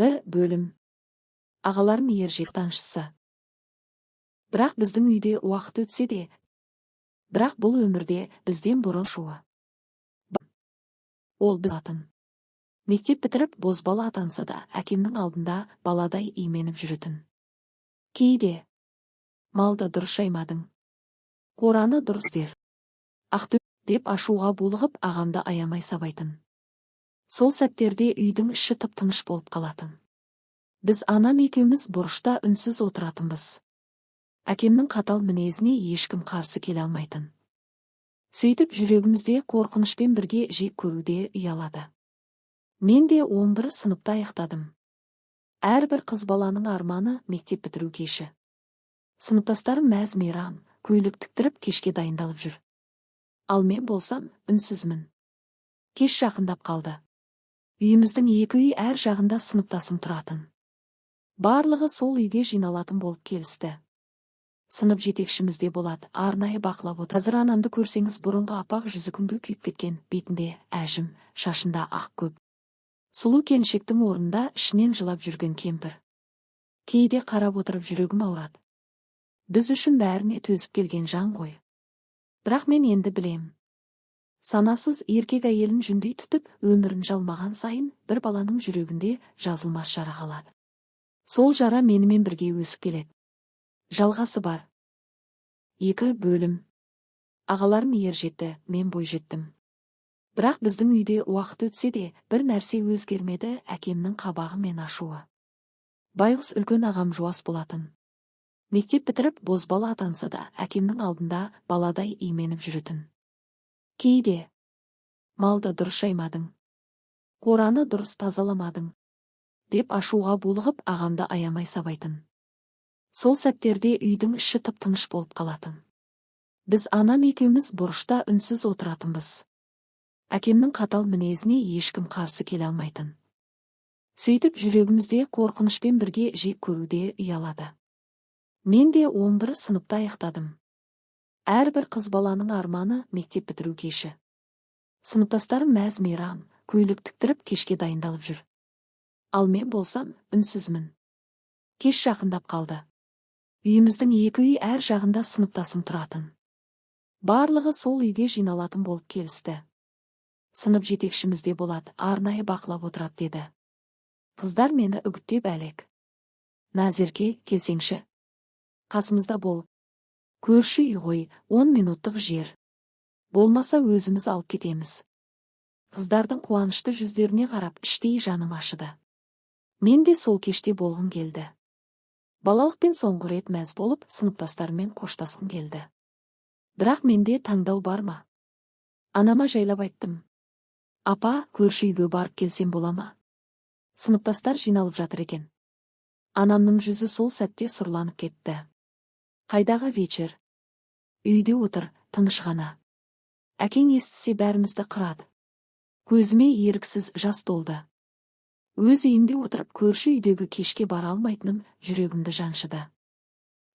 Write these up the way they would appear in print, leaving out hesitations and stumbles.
бір бөлім. Ағаларым ержет танышысы. Бірақ біздің үйде уақыт өтсе де, бірақ бұл өмірде бізден бұрын шуы. Ол біз атын. Мектеп бітіріп бозбала атанса да, әкемнің алдында баладай именіп жүретін. Кейде, малды дұрыс жаймадың. Қораны дұрыс дер. Ақтөбе деп ашуға булығып ағамды аямай сабайтын. Сол сәттерде үйдің іші тып-тыныш болып қалатын. Біз анам екеуміз бұрышта үнсіз отыратынбыз. Әкемнің қатал мінезіне ешкім қарсы келе алмайтын. Сөйтіп жүрегімізде қорқынышпен бірге жек көруде ұялады. Мен де 11 сыныпта аяқтадым. Әрбір қыз баланың арманы мектеп бітіру кеші. Сыныптастарым мәз-мейрам, көйлек тіктіріп кешке дайындалып жүр. Ал мен болсам үнсізмін. Кеш жақындап қалды. Үйіміздің екі үй әр жағында сыныптасым тұратын. Барлығы сол үйге жиналатын болып келісті. Сынып жетекшімізде болады, арнайы бақылап отыр. Қазір анамды көрсеңіз, бұрынғы апақ жүзі күнге күйіп кеткен, бетінде әжім, шашында ақ көп. Сұлу келіншектің орнында ішінен жылап жүрген кемпір. Кейде қарап отырып жүрегім ауырады. Біз үшін бәріне төзіп келген жан ғой. Бірақ мен енді білем. Санасыз еркек әйелін жүндей тұтып, өмірін жалмаған сайын бір баланың жүрегінде жазылмас жара қалады. Сол жара менімен бірге өсіп келеді. Жалғасы бар. 2 бөлім. Ағаларым ержетті, мен бойжеттім. Бірақ біздің үйде уақыт өтсе де, бір нәрсе өзгермеді, әкемнің қабағы мен ашуы. Байғұс үлкен ағам жуас болатын. Мектеп бітіріп бозбала атанса да, әкемнің алдында баладай именіп жүретін. Кейде, малды дұрыс жаймадың. Қораны дұрыс тазаламадың. Деп ашуға булығып ағамды аямай сабайтын. Сол сәттерде үйдің іші тып-тыныш болып қалатын. Біз анам екеуміз бұрышта үнсіз отыратынбыз. Әкемнің қатал мінезіне ешкім қарсы келе алмайтын. Сөйтіп жүрегімізде қорқынышпен бірге жек көруде ұялады. Мен де 11 сыныпта аяқтадым. Әрбір қыз баланың арманы мектеп бітіру кеші. Сыныптастарым мәз-мейрам, көйлек тіктіріп кешке дайындалып жүр. Ал мен болсам үнсізмін. Кеш жақындап қалды. Үйіміздің екі үй әр жағында сыныптасым тұратын. Барлығы сол үйге жиналатын болып келісті. Сынып жетекшімізде болады, арнайы бақылап отырады деді. Қыздар мені үгіттеп әлек. Назерке, келсеңші. Қасымызда бол. Көрші үй ғой, 10 минуттық жер. Болмаса өзіміз алып кетеміз. Қыздардың қуанышты жүздеріне қарап іштей жаным ашыды. Мен де сол кеште болғым келді. Балалықпен соңғы рет мәз болып, сыныптастарымен қоштасқым келді. Бірақ менде таңдау бар ма? Анама жайлап айттым. Апа, көрші үйге барып келсем бола ма? Сыныптастар жиналып жатыр екен. Анамның жүзі сол сәтте сұрланып кетті. Қайдағы вечер? Үйде отыр, тыныш ғана. Әкең естісе бәрімізді қырады. Көзіме еріксіз жас толды. Өз үйімде отырып көрші үйдегі кешке бара алмайтыным жүрегімді жаншыды.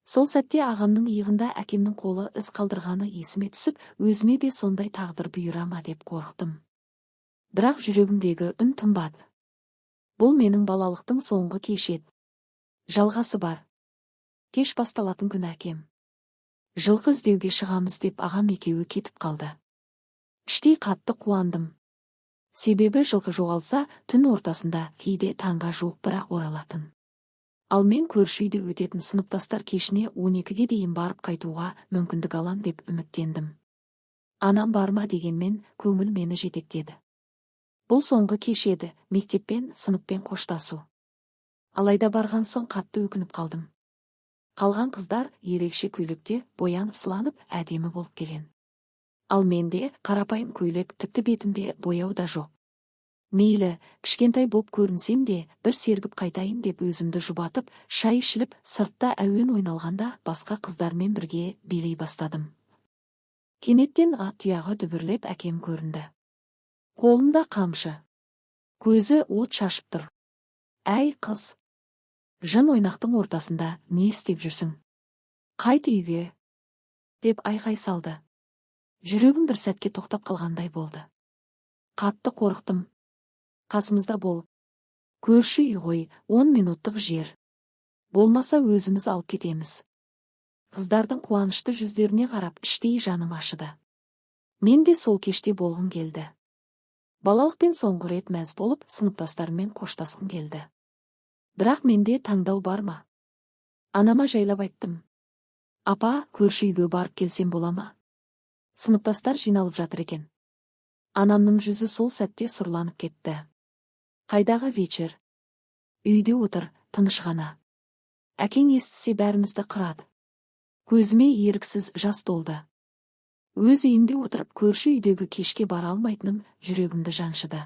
Сол сәтте ағамның иығында әкемнің қолы із қалдырғаны есіме түсіп, өзіме де сондай тағдыр бұйыра ма деп қорықтым. Бірақ жүрегімдегі үн тынбады. Бұл менің балалықтың соңғы кеші еді. Жалғасы бар. Кеш басталатын күн әкем. Жылқы іздеуге шығамыз деп ағам екеуі кетіп қалды. Іштей қатты қуандым. Себебі жылқы жоғалса, түн ортасында, кейде таңға жуық бірақ оралатын. Ал мен көрші үйде өтетін сыныптастар кешіне 12-ге дейін барып қайтуға мүмкіндік алам деп үміттендім. Анам барма дегенмен көңіл мені жетектеді. Бұл соңғы кеш еді, мектеппен, сыныппен қоштасу. Алайда барған соң қатты өкініп қалдым. Қалған қыздар ерекше көйлекте боянып сыланып әдемі болып келген. Ал менде қарапайым көйлек, тіпті бетімде бояу да жоқ. Мейлі, кішкентай боп көрінсем де, бір сергіп қайтайын деп өзімді жұбатып, шай ішіліп, сыртта әуен ойналғанда басқа қыздармен бірге билей бастадым. Кенеттен ат тұяғы дүбірлеп әкем көрінді. Қолында қамшы. Көзі от шашып тұр. Әй қыз! Жын ойнақтың ортасында не істеп жүрсің? Қайт үйге! Деп айқай салды. Жүрегім бір сәтке тоқтап қалғандай болды. Қатты қорықтым. Қасымызда бол. Көрші үй ғой, 10 минуттық жер. Болмаса өзіміз алып кетеміз. Қыздардың қуанышты жүздеріне қарап іштей жаным ашыды. Мен де сол кеште болғым келді. Балалықпен соңғы рет мәз болып, сыныптастарыммен қоштасқым келді. Бірақ менде таңдау бар ма? Анама жайлап айттым. Апа, көрші үйге барып келсем бола ма? Сыныптастар жиналып жатыр екен. Анамның жүзі сол сәтте сұрланып кетті. Қайдағы вечер? Үйде отыр, тыныш ғана. Әкең естісе бәрімізді қырады. Көзіме еріксіз жас толды. Өз үйімде отырып көрші үйдегі кешке бара алмайтыным жүрегімді жаншыды.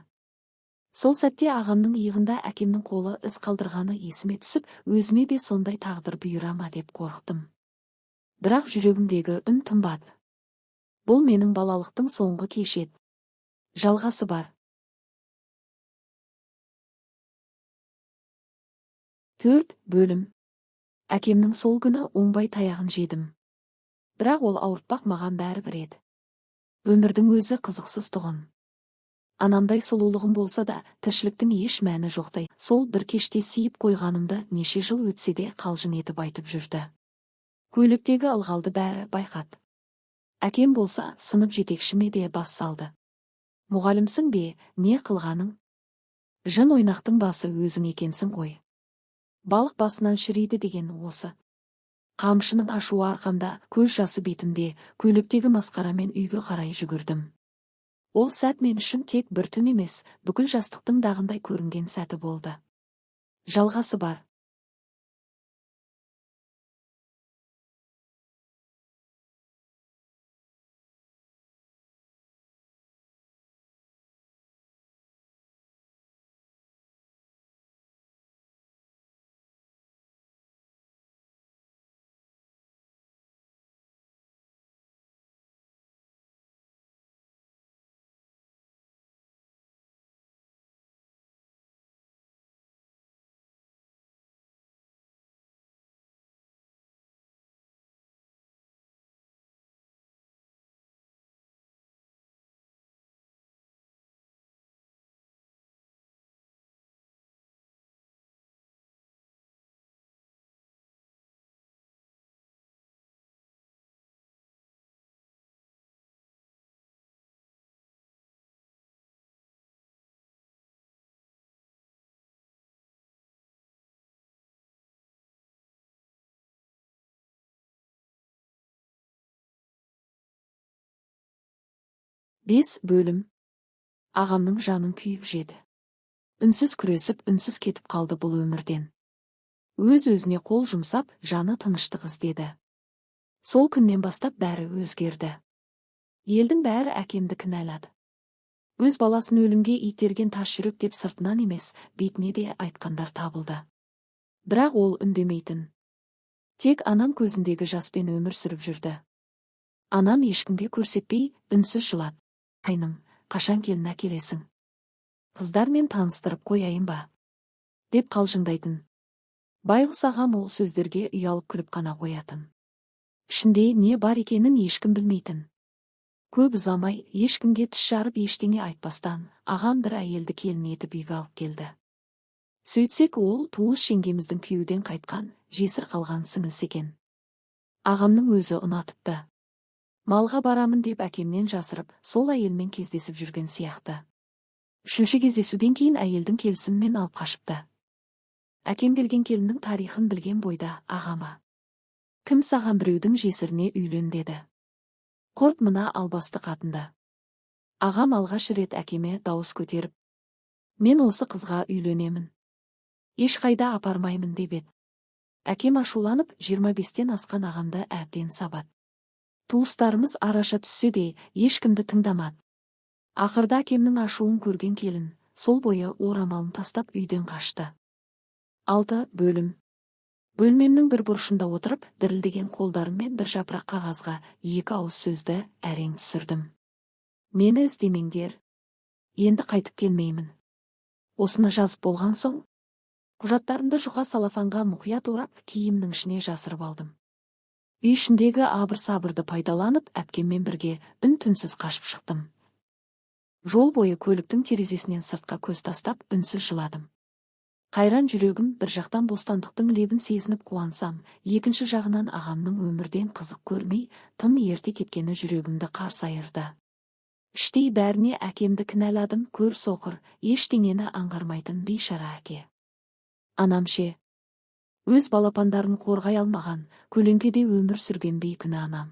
Сол сәтте ағамның иығында әкемнің қолы із қалдырғаны есіме түсіп, өзіме де сондай тағдыр бұйыра ма деп қорықтым. Бірақ жүрегімдегі үн тынбады. Бұл менің балалықтың соңғы кеші еді. Жалғасы бар. 4 бөлім. Әкемнің сол күні оңбай таяғын жедім. Бірақ ол ауыртпақ маған бәрібір еді. Өмірдің өзі қызықсыз тұғын. Анамдай сұлулығым болса да, тіршіліктің еш мәні жоқтай. Сол бір кеште сүйіп қойғанымды неше жыл өтсе де қалжың етіп айтып жүрді. Көйлектегі ылғалды бәрі байқады. Әкем болса, сынып жетекшіме де бас салды. Мұғалімсің бе, не қылғаның? Жын ойнақтың басы өзің екенсің ғой. Балық басынан шіриді деген осы. Қамшының ашуы арқамда, көз жасы бетімде, көйлектегі масқарамен үйге қарай жүгірдім. Ол сәт мен үшін тек бір түн емес, бүкіл жастықтың дағындай көрінген сәті болды. Жалғасы бар. Бес бөлім. Ағамның жанын күйіп жеді. Үнсіз күресіп, үнсіз кетіп қалды бұл өмірден. Өз-өзіне қол жұмсап, жаны тыныштық іздеді. Сол күннен бастап бәрі өзгерді. Елдің бәрі әкемді кінәлады. Өз баласын өлімге итерген тас жүрек деп сыртынан емес, бетіне де айтқандар табылды. Бірақ ол үндемейтін. Тек анам көзіндегі жаспен өмір сүріп жүрді. Анам ешкімге көрсетпей, үнсіз жылады. Қайным, қашан келін әкелесің? Қыздармен таныстырып қояйын ба? Деп қалжыңдайтын. Байғұс ағам ол сөздерге ұялып күліп қана қоятын. Ішінде не бар екенін ешкім білмейтін. Көп ұзамай, ешкімге тіс жарып ештеңе айтпастан, ағам бір әйелді келін етіп үйге алып келді. Сөйтсек, ол туыс жеңгеміздің күйеуден қайтқан, жесір қалған сіңілісі екен. Ағамның өзі ұнатыпты. Малға барамын деп әкемнен жасырып, сол әйелмен кездесіп жүрген сияқты. Үшінші кездесуден кейін әйелдің келісімімен алып қашыпты. Әкем келген келіннің тарихын білген бойда ағама: кім саған біреудің жесіріне үйлен деді? Құрт мына албасты қатынды. Ағам алғаш рет әкеме дауыс көтеріп: мен осы қызға үйленемін. Ешқайда апармаймын деп еді. Әкем ашуланып, 25-тен асқан ағамды әбден сабады. Туыстарымыз араша түссе де, ешкімді тыңдамады. Ақырда әкемнің ашуын көрген келін, сол бойы орамалын тастап үйден қашты. 6 бөлім. Бөлмемнің бір бұрышында отырып, дірілдеген қолдарыммен бір жапырақ қағазға 2 ауыз сөзді әрең түсірдім. Мені іздемеңдер. Енді қайтып келмеймін. Осыны жазып болған соң, құжаттарымды жұқа салафанға мұқият орап, киімнің ішіне жасырып алдым. Үй ішіндегі абыр-сабырды пайдаланып, әпкеммен бірге үн-түнсіз қашып шықтым. Жол бойы көліктің терезесінен сыртқа көз тастап, үнсіз жыладым. Қайран жүрегім бір жақтан бостандықтың лебін сезініп қуансам, екінші жағынан ағамның өмірден қызық көрмей, тым ерте кеткені жүрегімді қарс айырды. Іштей бәріне әкемді кінәладым, көр соқыр, ештеңені аңғармайтын бейшара әке. Анам ше, өз балапандарын қорғай алмаған, көлеңкеде өмір сүрген бейкүнә анам.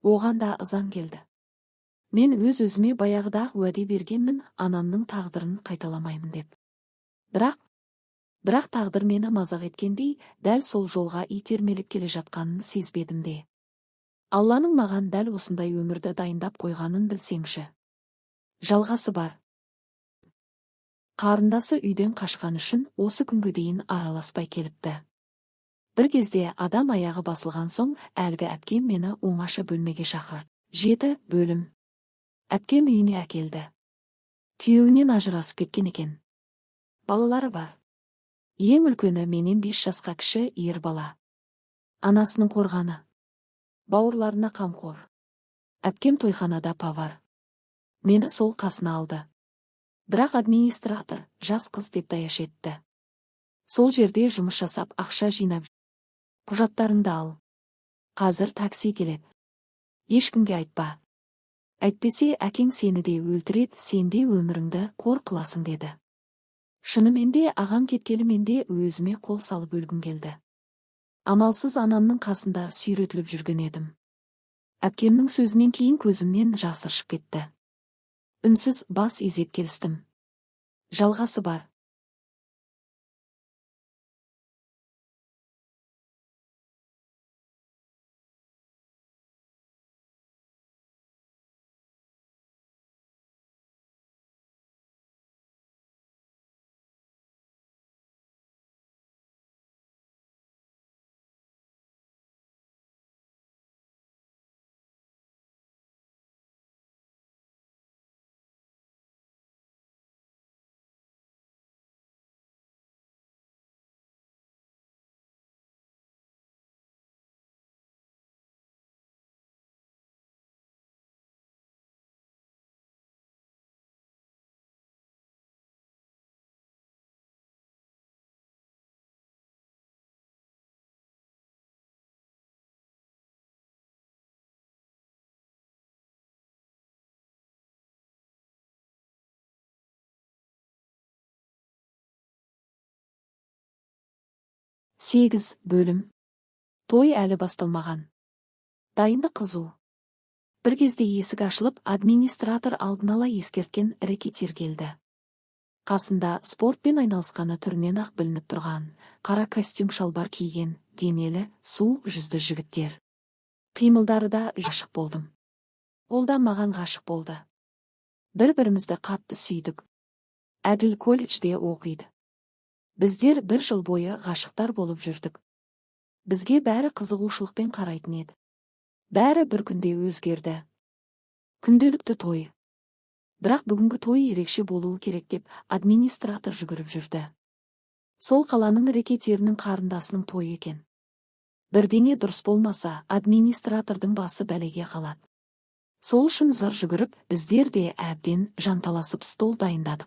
Оған да ызаң келді. Мен өз-өзіме баяғыда уәде бергенмін, анамның тағдырын қайталамаймын деп. Бірақ тағдыр мені мазақ еткендей, дәл сол жолға итермелеп келе жатқанын сезбедім де. Алланың маған дәл осындай өмірді дайындап қойғанын білсеңші. Жалғасы бар. Қарындасы үйден қашқан үшін осы күнге дейін араласпай келіпті. Бір кезде адам аяғы басылған соң, әлгі әпкем мені оңаша бөлмеге шақырды. 7 бөлім. Әпкем үйіне әкелді. Күйеуінен ажырасып кеткен екен. Балалары бар. Ең үлкені менен 5 жасқа кіші ер бала. Анасының қорғаны. Бауырларына қамқор. Әпкем тойханада повар. Мені сол қасына алды. Бірақ администратор, жас қыз деп даяш етті. Сол жерде жұмыс жасап ақша жинап. Құжаттарыңды ал. Қазір такси келеді. Ешкімге айтпа. Әйтпесе әкең сені де өлтіреді, сен де өміріңді қор қыласың деді. Шынымен де ағам кеткелі менде өзіме қол салып өлгім келді. Амалсыз анамның қасында сүйретіліп жүрген едім. Әпкемнің сөзінен кейін көзімнен жас ыршып кетті. Үнсіз бас изеп келістім. Жалғасы бар. Сегіз бөлім. Той әлі басталмаған. Дайындық қызу. Бір кезде есік ашылып, администратор алдын ала ескерткен рекетир келді. Қасында спортпен айналысқаны түрінен ақ білініп тұрған, қара костюм шалбар киген, денелі, суық жүзді жігіттер. Қимылдары да ғашық болдым. Ол да маған ғашық болды. Бір-бірімізді қатты сүйдік. Әділ колледжде оқиды. Біздер 1 жыл бойы ғашықтар болып жүрдік. Бізге бәрі қызығушылықпен қарайтын еді. Бәрі бір күнде өзгерді. Күнделікті той. Бірақ бүгінгі той ерекше болуы керек деп администратор жүгіріп жүрді. Сол қаланың рекетерінің қарындасының тойы екен. Бірдеңе дұрыс болмаса, администратордың басы бәлеге қалады. Сол үшін зар жүгіріп, біздер де әбден жанталасып стол дайындадық.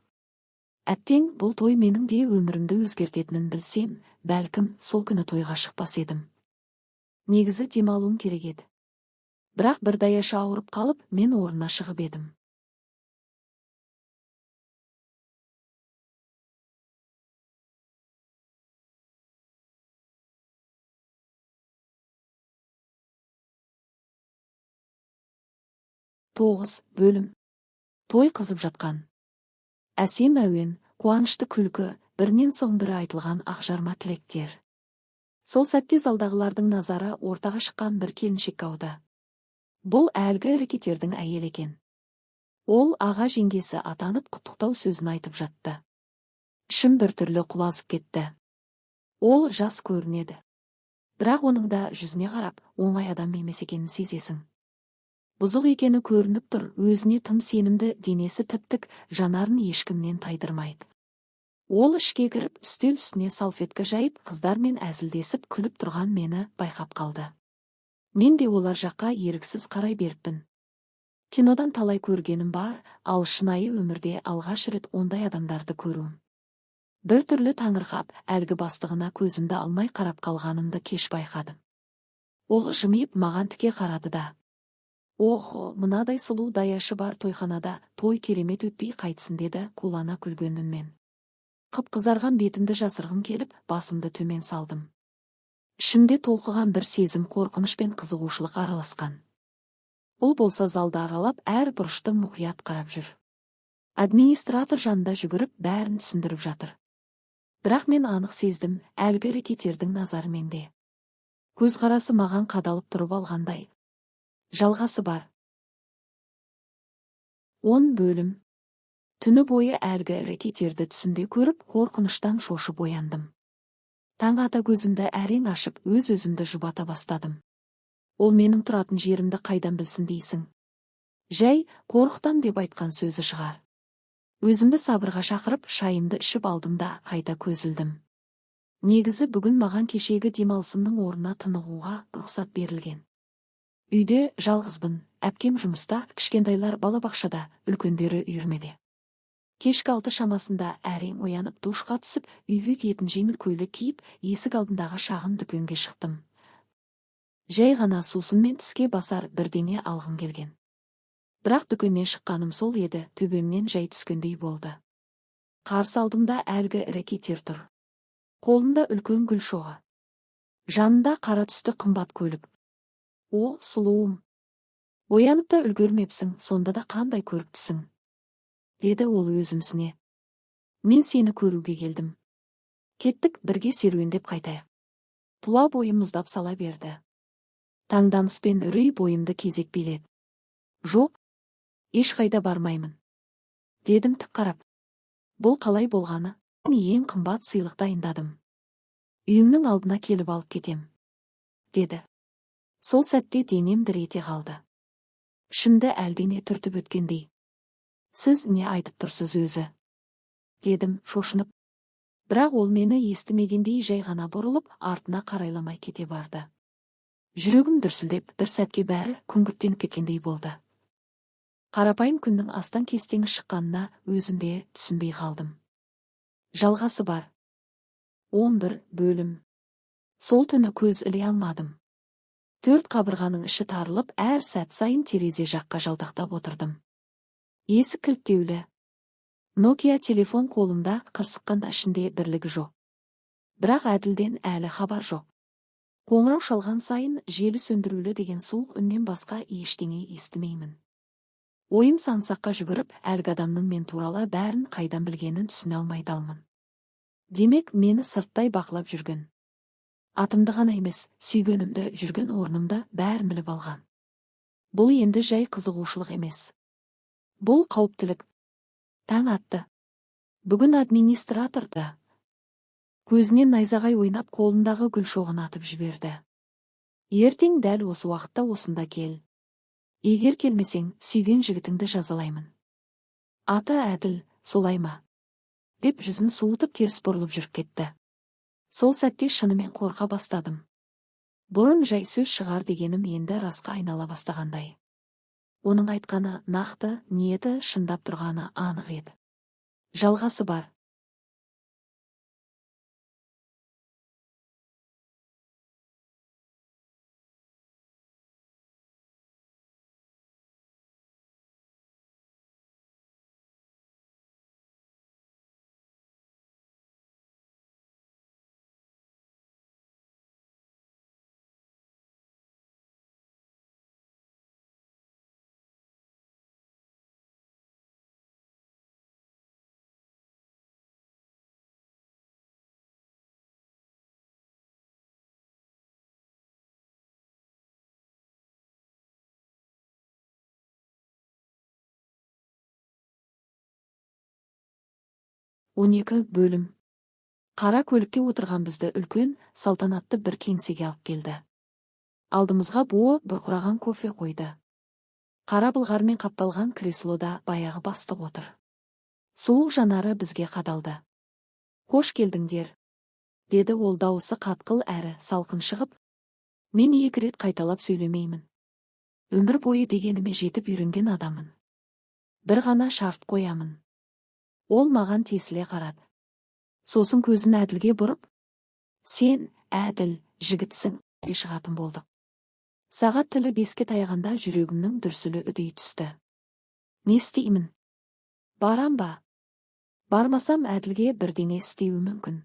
Әттең, бұл той менің де өмірімді өзгертетінін білсем, бәлкім сол күні тойға шықпас едім. Негізі демалуым керек еді. Бірақ бір даяшы ауырып қалып, мен орнына шығып едім. Тоғыз бөлім. Той қызып жатқан. Әсем әуен, қуанышты күлкі, бірінен соң бірі айтылған ақжарма тілектер. Сол сәтте залдағылардың назары ортаға шыққан бір келіншек ауды. Бұл әлгі рекетердің әйелі екен. Ол аға жеңгесі атанып құттықтау сөзін айтып жатты. Ішім біртүрлі құлазып кетті. Ол жас көрінеді. Бірақ оның да жүзіне қарап, оңай адам емес екенін сезесің. Бұзық екені көрініп тұр, өзіне тым сенімді, денесі тіп-тік, жанарын ешкімнен тайдырмайды. Ол ішке кіріп, үстел үстіне салфетка жайып, қыздармен әзілдесіп күліп тұрған мені байқап қалды. Мен де олар жаққа еріксіз қарай беріппін. Кинодан талай көргенім бар, ал шынайы өмірде алғаш рет ондай адамдарды көруім. Бір түрлі таңырқап, әлгі бастығына көзімді алмай қарап қалғанымды кеш байқадым. Ол жымиып маған тіке қарады да: «Ох, мынадай сұлу даяшы бар тойханада той керемет өтпей қайтсын», деді қулана күлген үнмен. Қып-қызарған бетімді жасырғым келіп, басымды төмен салдым. Ішімде толқыған бір сезім, қорқыныш пен қызығушылық араласқан. Ол болса залды аралап, әр бұрышты мұқият қарап жүр. Администратор жанында жүгіріп, бәрін түсіндіріп жатыр. Бірақ мен анық сездім, әлгі рекетердің назары менде. Көзқарасы маған қадалып тұрып алғандай. Жалғасы бар. 10 бөлім. Түні бойы әлгі рекетерді түсімде көріп, қорқыныштан шошып ояндым. Таң ата көзімді әрең ашып, өз-өзімді жұбата бастадым. Ол менің тұратын жерімді қайдан білсін дейсің? Жай, қорықтам деп айтқан сөзі шығар. Өзімді сабырға шақырып, шайымды ішіп алдым да қайта көзілдім. Негізі бүгін маған кешегі демалысымның орнына тынығуға рұқсат берілген. Үйде жалғызбын, әпкем жұмыста, кішкентайлар балабақшада, үлкендері үйірмеде. Кешкі 6 шамасында әрең оянып, душқа түсіп, үйге киетін жеңіл көйлек киіп, есік алдындағы шағын дүкенге шықтым. Жай ғана сусын мен тіске басар бірдеңе алғым келген. Бірақ дүкеннен шыққаным сол еді, төбемнен жай түскендей болды. Қарсы алдымда әлгі рекетер тұр. Қолында үлкен гүл шоғы. Жанында қара түсті қымбат көлік. «О, сұлуым! Оянып та үлгермепсің, сонда да қандай көріктісің», деді ол өзімсіне. «Мен сені көруге келдім. Кеттік, бірге серуендеп қайтайық». Тұла бойым мұздап сала берді. Таңданыс пен үрей бойымды кезек биледі. «Жоқ, ешқайда бармаймын», дедім тік қарап. «Бұл қалай болғаны? Мен ең қымбат сыйлық дайындадым. Үйімнің алдына келіп алып кетем», деді. Сол сәтте денем дір ете қалды. Ішімді әлдене түртіп өткендей. «Сіз не айтып тұрсыз өзі?» дедім шошынып. Бірақ ол мені естімегендей жай ғана бұрылып, артына қарайламай кете барды. Жүрегім дүрсілдеп, бір сәтке бәрі күңгірттеніп кеткендей болды. Қарапайым күннің астан кестеңі шыққанына өзімде түсінбей қалдым. Жалғасы бар. 11 бөлім. Сол түні көз іле алмадым. 4 қабырғаның іші тарылып, әр сәт сайын терезе жаққа жалтақтап отырдым. Есік кілттеулі. Nokia телефон қолымда, қырсыққанда ішінде бірлігі жоқ. Бірақ әділден әлі хабар жоқ. Қоңырау шалған сайын желі сөндірулі деген суық үннен басқа ештеңе естімеймін. Ойым сансаққа жүгіріп, әлгі адамның мен туралы бәрін қайдан білгенін түсіне алмай далмын. Демек, мені сырттай бақылап жүрген. Атымды ғана емес, сүйгенімді, жүрген орнымды бәрін біліп алған. Бұл енді жай қызығушылық емес. Бұл қауіптілік. Таң атты. Бүгін администратор да. Көзінен найзағай ойнап, қолындағы гүл шоғын атып жіберді. «Ертең дәл осы уақытта осында кел. Егер келмесең, сүйген жігітіңді жазалаймын». Аты әділ, солай ма? Деп жүзін суытып теріс бұрылып жүріп кетті. Сол сәтте шынымен қорқа бастадым. Бұрын жай сөз шығар дегенім енді расқа айнала бастағандай. Оның айтқаны нақты, ниеті шындап тұрғаны анық еді. Жалғасы бар. Он 12 бөлім. Қара көлікке отырған бізді үлкен, салтанатты бір кеңсеге алып келді. Алдымызға буы бұрқыраған кофе қойды. Қара былғармен қапталған креслода баяғы бастық отыр. Суық жанары бізге қадалды. «Қош келдіңдер», деді ол дауысы қатқыл әрі салқын шығып. «Мен 2 рет қайталап сөйлемеймін. Өмір бойы дегеніме жетіп үйренген адамын. Бір ғана шарт қоямын». Ол маған тесіле қарады. Сосын көзін Әділге бұрып, сен, Әділ, жігітсің, шығатын болдық. Сағат тілі 5-ке таяғанда жүрегімнің дүрсілі үдей түсті. Не істеймін? Барам ба? Бармасам Әділге бірдеңе істеуі мүмкін.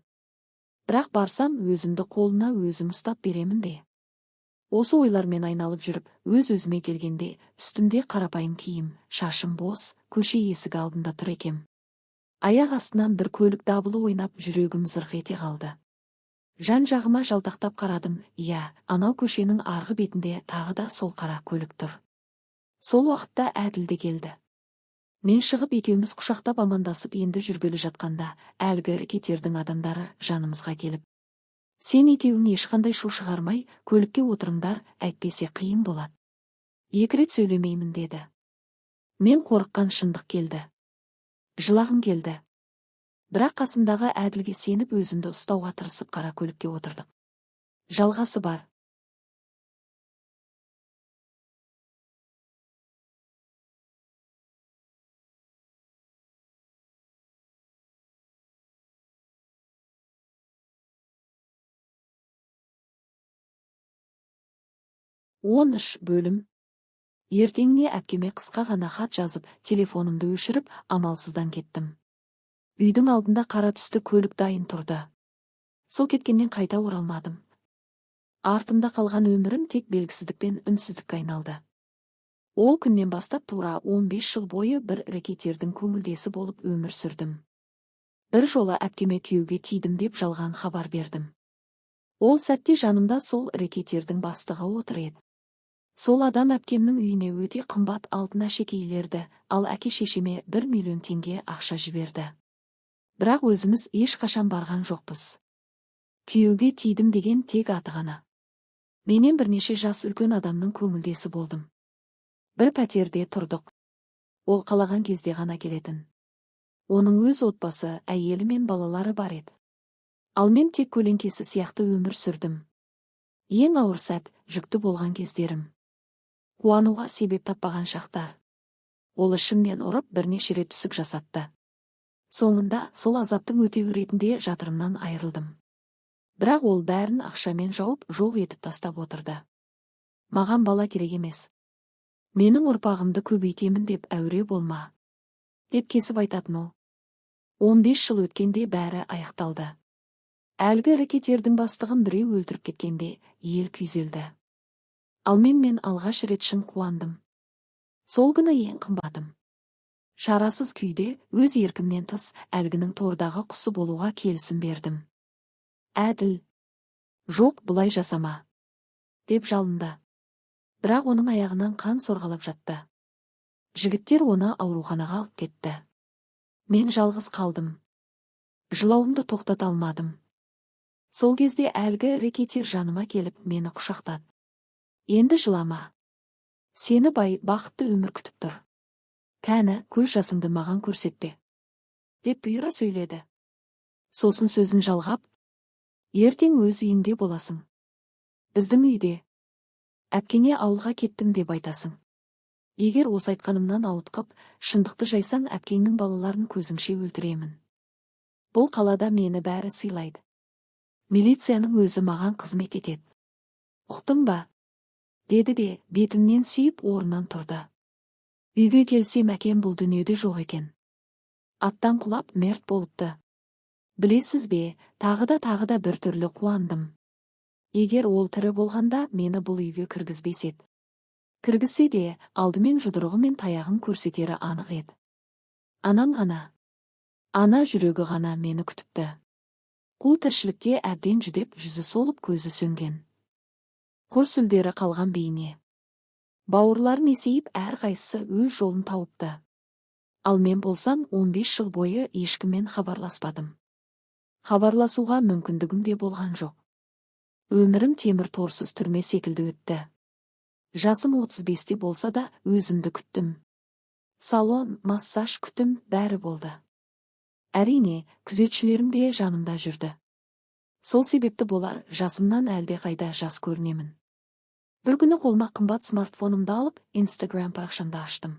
Бірақ барсам өзімді қолына өзім ұстап беремін бе? Осы ойлармен айналып жүріп, өз-өзіме келгенде, үстімде қарапайым киім, шашым бос, көше есігі алдында тұр екем. Аяқ астынан бір көлік дабылы ойнап, жүрегім зырқ ете қалды. Жан-жағыма жалтақтап қарадым, иә, анау көшенің арғы бетінде тағы да сол қара көлік тұр. Сол уақытта Әділ де келді. Мен шығып екеуміз құшақтап амандасып енді жүргелі жатқанда, әлгі әрекеттердің адамдары жанымызға келіп, сен екеуің ешқандай шу шығармай, көлікке отырыңдар, әйтпесе қиын болады. 2 рет сөйлемеймін деді. Мен қорыққан шындық келді. Жылағым келді. Бірақ қасымдағы Әділге сеніп өзімді ұстауға тырысып қара көлікке отырдық. Жалғасы бар. Он үш бөлім. Ертеңіне әпкеме қысқа ғана хат жазып, телефонымды өшіріп, амалсыздан кеттім. Үйдің алдында қара түсті көлік дайын тұрды. Сол кеткеннен қайта оралмадым. Артымда қалған өмірім тек белгісіздікпен үнсіздікке айналды. Ол күннен бастап тура 15 жыл бойы бір рекеттердің көңілдесі болып өмір сүрдім. Бір жолы әпкеме күйеуге тидім деп жалған хабар бердім. Ол сәтте жанымда сол рекеттердің бастығы отыр еді. Сол адам әпкемнің үйіне өте қымбат алтын әшекейлерді, ал әке-шешеме 1 миллион теңге ақша жіберді. Бірақ өзіміз ешқашан барған жоқпыз. Күйеуге тидім деген тек аты ғана. Менен бірнеше жас үлкен адамның көңілдесі болдым. Бір пәтерде тұрдық. Ол қалаған кезде ғана келетін. Оның өз отбасы, әйелі мен балалары бар еді. Ал мен тек көлеңкесі сияқты өмір сүрдім. Ең ауыр сәт, жүкті болған кездерім. Қуануға себеп таппаған шақтар. Ол ішімнен ұрып бірнеше рет түсік жасатты. Соңында сол азаптың өтеуі ретінде жатырымнан айырылдым. Бірақ ол бәрін ақшамен жауып, жоқ етіп тастап отырды. Маған бала керек емес. Менің ұрпағымды көбейтемін деп әуре болма. Деп кесіп айтатын ол. 15 жыл өткенде бәрі аяқталды. Әлгі әрекеттердің бастығын біреу өлтіріп кеткенде, ел күйзелді. Ал мен алғаш рет шын қуандым. Сол күні ең қымбатым. Шарасыз күйде, өз еркімнен тыс, әлгінің тордағы құсы болуға келісім бердім. Әділ, жоқ, бұлай жасама, деп жалынды. Бірақ оның аяғынан қан сорғалап жатты. Жігіттер оны ауруханаға алып кетті. Мен жалғыз қалдым. Жылауымды тоқтата алмадым. Сол кезде әлгі рекетер жаныма келіп мені құшақтады. Енді жылама. Сені бақытты өмір күтіп тұр. Кәні, көз жасыңды маған көрсетпе. Деп бұйыра сөйледі. Сосын сөзін жалғап, ертең өз үйіңде боласың. Біздің үйде. Әпкеңе ауылға кеттім деп айтасың. Егер осы айтқанымнан ауытқып, шындықты жайсаң, әпкеңнің балаларын көзіңше өлтіремін. Бұл қалада мені бәрі сыйлайды. Милицияның өзі маған қызмет етеді. Ұқтың ба? Деді де, бетімнен сүйіп орнынан тұрды. Үйге келсем әкем бұл дүниеде жоқ екен. Аттан құлап мерт болыпты. Білесіз бе, тағы да бір түрлі қуандым. Егер ол тірі болғанда, мені бұл үйге кіргізбес еді. Кіргізсе де, алдымен жұдырығы мен таяғын көрсетері анық еді. Анам ғана, ана жүрегі ғана мені күтіпті. Қу тіршілікте әбден жүдеп, жүзі солып, көзі сөнген. Құр сүлдері қалған бейне. Бауырларын есейіп, әрқайсысы өз жолын тауыпты. Ал мен болсам 15 жыл бойы ешкіммен хабарласпадым. Хабарласуға мүмкіндігім де болған жоқ. Өмірім темір торсыз түрме секілді өтті. Жасым 35-те болса да өзімді күттім. Салон, массаж күтім бәрі болды. Әрине, күзетшілерім де жанымда жүрді. Сол себепті болар, жасымнан әлде қайда жас көрінемін. Бір күні қолыма қымбат смартфонымды алып, Instagram парақшамды аштым.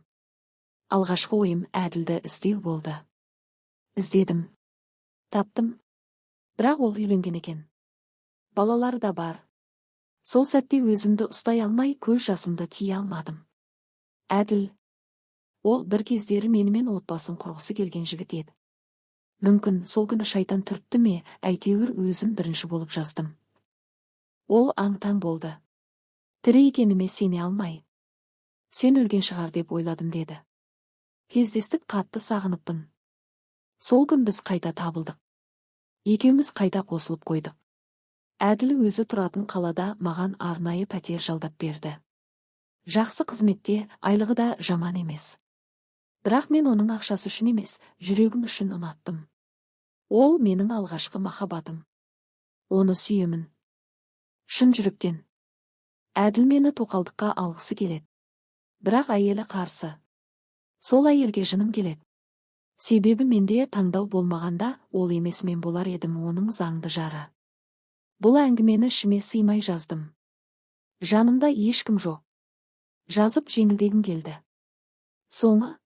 Алғашқы ойым Әділді іздеу болды. Іздедім. Таптым. Бірақ ол үйленген екен. Балалары да бар. Сол сәтте өзімді ұстай алмай, көз жасымды тие алмадым. Әділ. Ол бір кездері менімен отбасын құрғысы келген жігіт еді. Мүмкін сол күні шайтан түртті ме, әйтеуір өзім бірінші болып жаздым. Ол аң-таң болды. Тірі екеніме сене алмай. Сен өлген шығар деп ойладым деді. Кездестік, қатты сағыныппын. Сол күн біз қайта табылдық. Екеуміз қайта қосылып қойдық. Әділ өзі тұратын қалада маған арнайы пәтер жалдап берді. Жақсы қызметте, айлығы да жаман емес. Бірақ мен оның ақшасы үшін емес, жүрегім үшін ұнаттым. Ол менің алғашқы махаббатым. Оны сүйемін. Шын жүректен. Әділ мені тоқалдыққа алғысы келеді. Бірақ әйелі қарсы. Сол әйелге жыным келеді. Себебі менде таңдау болмағанда, ол емес мен болар едім оның заңды жары. Бұл әңгімені ішіме сыймай жаздым. Жанымда ешкім жоқ. Жазып жеңілдегім келді. Соңы,